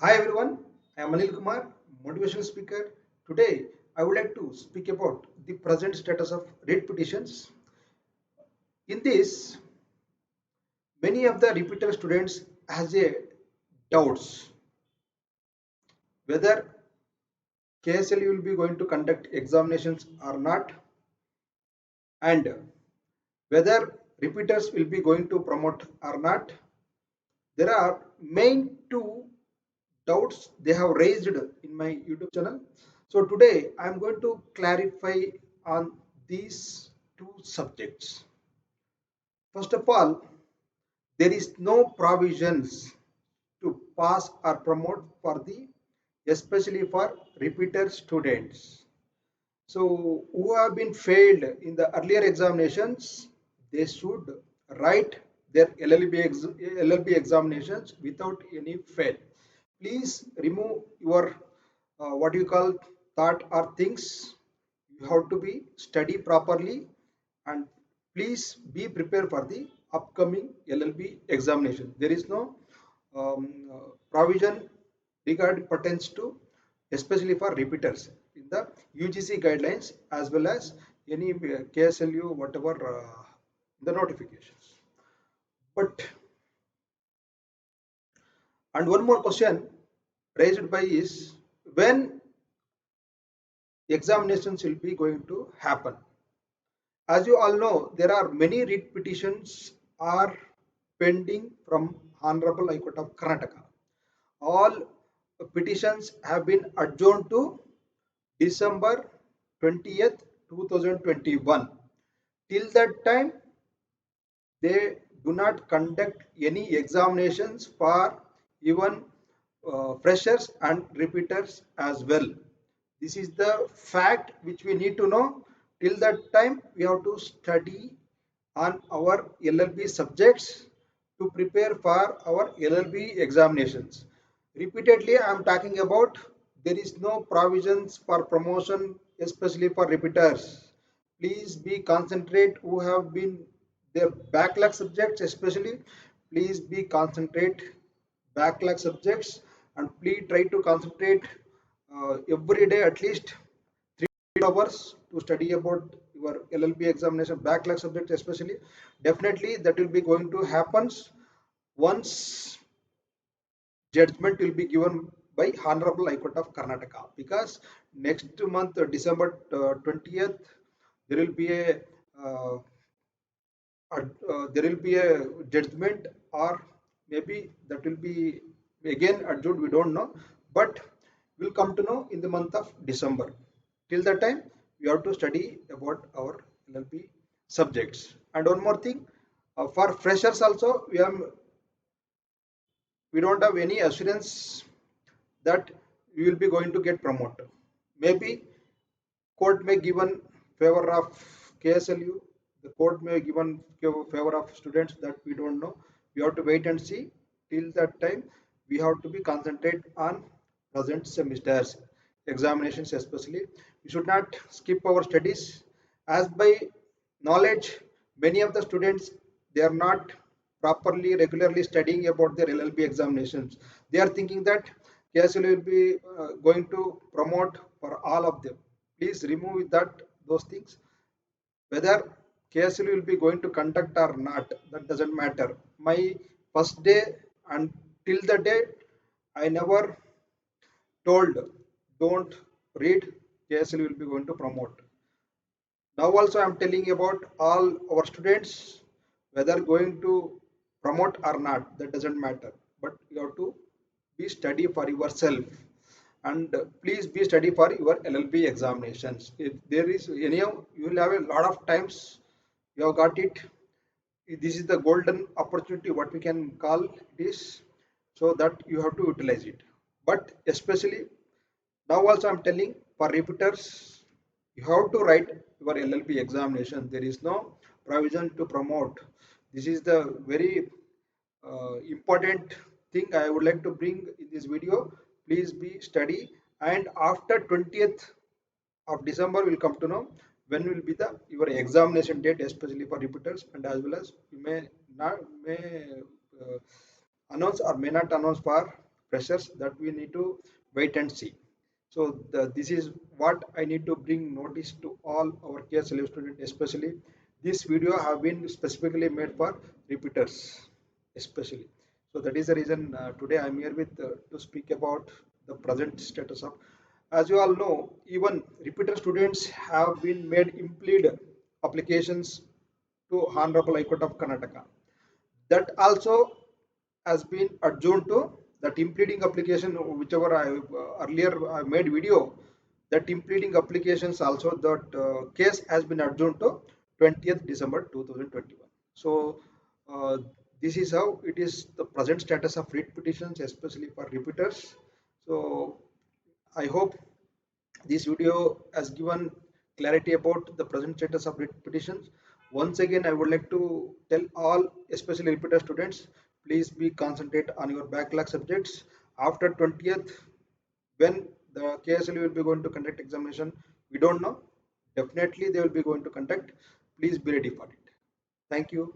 Hi everyone, I am Anil Kumar, motivational speaker. Today I would like to speak about the present status of read petitions. In this, many of the repeater students has a doubts whether KSLU will be going to conduct examinations or not, and whether repeaters will be going to promote or not. There are main two doubts they have raised in my YouTube channel. So today I am going to clarify on these two subjects. First of all, there is no provisions to pass or promote for the especially for repeater students. So who have been failed in the earlier examinations, they should write their LLB examinations without any fail. Please remove your what you call thought or things. You have to be study properly and please be prepared for the upcoming LLB examination. There is no provision regard pertains to especially for repeaters in the UGC guidelines as well as any KSLU whatever the notifications. But and one more question raised by is when examinations will be going to happen. As you all know, there are many writ petitions are pending from Honorable High Court of Karnataka. All petitions have been adjourned to December 20th, 2021. Till that time, they do not conduct any examinations for even freshers and repeaters as well. This is the fact which we need to know. Till that time, we have to study on our LLB subjects to prepare for our LLB examinations. Repeatedly, I am talking about there is no provisions for promotion, especially for repeaters. Please be concentrate who have been their backlog subjects, especially. Please be concentrate backlog subjects and please try to concentrate every day at least 3 hours to study about your LLB examination backlog subject especially. Definitely that will be going to happen once judgment will be given by Honorable High Court of Karnataka because next month December 20th there will be uh, there will be a judgment or maybe that will be again adjourned, we don't know, but we'll come to know in the month of December. Till that time we have to study about our LLP subjects. And one more thing, for freshers also we don't have any assurance that we will be going to get promoted. Maybe court may given favor of KSLU, the court may given favor of students, that we don't know. We have to wait and see. Till that time we have to be concentrate on present semesters examinations especially. We should not skip our studies. As by knowledge, many of the students, they are not properly regularly studying about their LLB examinations. They are thinking that KSLU will be going to promote for all of them. Please remove that those things. Whether KSLU will be going to conduct or not, that doesn't matter. My first day and till the day, I never told don't read, KSLU will be going to promote. Now also I'm telling about all our students, whether going to promote or not, that doesn't matter. But you have to be study for yourself and please be study for your LLB examinations. If there is anyhow, you will have a lot of times you have got it. This is the golden opportunity, what we can call this, so that you have to utilize it. But especially now also I'm telling for repeaters, you have to write your LLB examination. There is no provision to promote. This is the very important thing I would like to bring in this video. Please be study and after 20th of December will come to know when will be the your examination date, especially for repeaters, and as well as you may not may uh, announce or may not announce for freshers, that we need to wait and see. So this is what I need to bring notice to all our KSLU students, especially this video have been specifically made for repeaters, especially. So that is the reason today I am here with to speak about the present status of. As you all know, even repeater students have been made impleed applications to Honorable High Court of Karnataka. That also has been adjourned to that impleading application, whichever I earlier I made video. That impleading applications also, that case has been adjourned to 20th December 2021. So this is how it is, the present status of writ petitions, especially for repeaters. So I hope this video has given clarity about the present status of writ petitions. Once again, I would like to tell all, especially repeater students, please be concentrate on your backlog subjects. After 20th, when the KSLU will be going to conduct examination, we don't know. Definitely, they will be going to conduct. Please be ready for it. Thank you.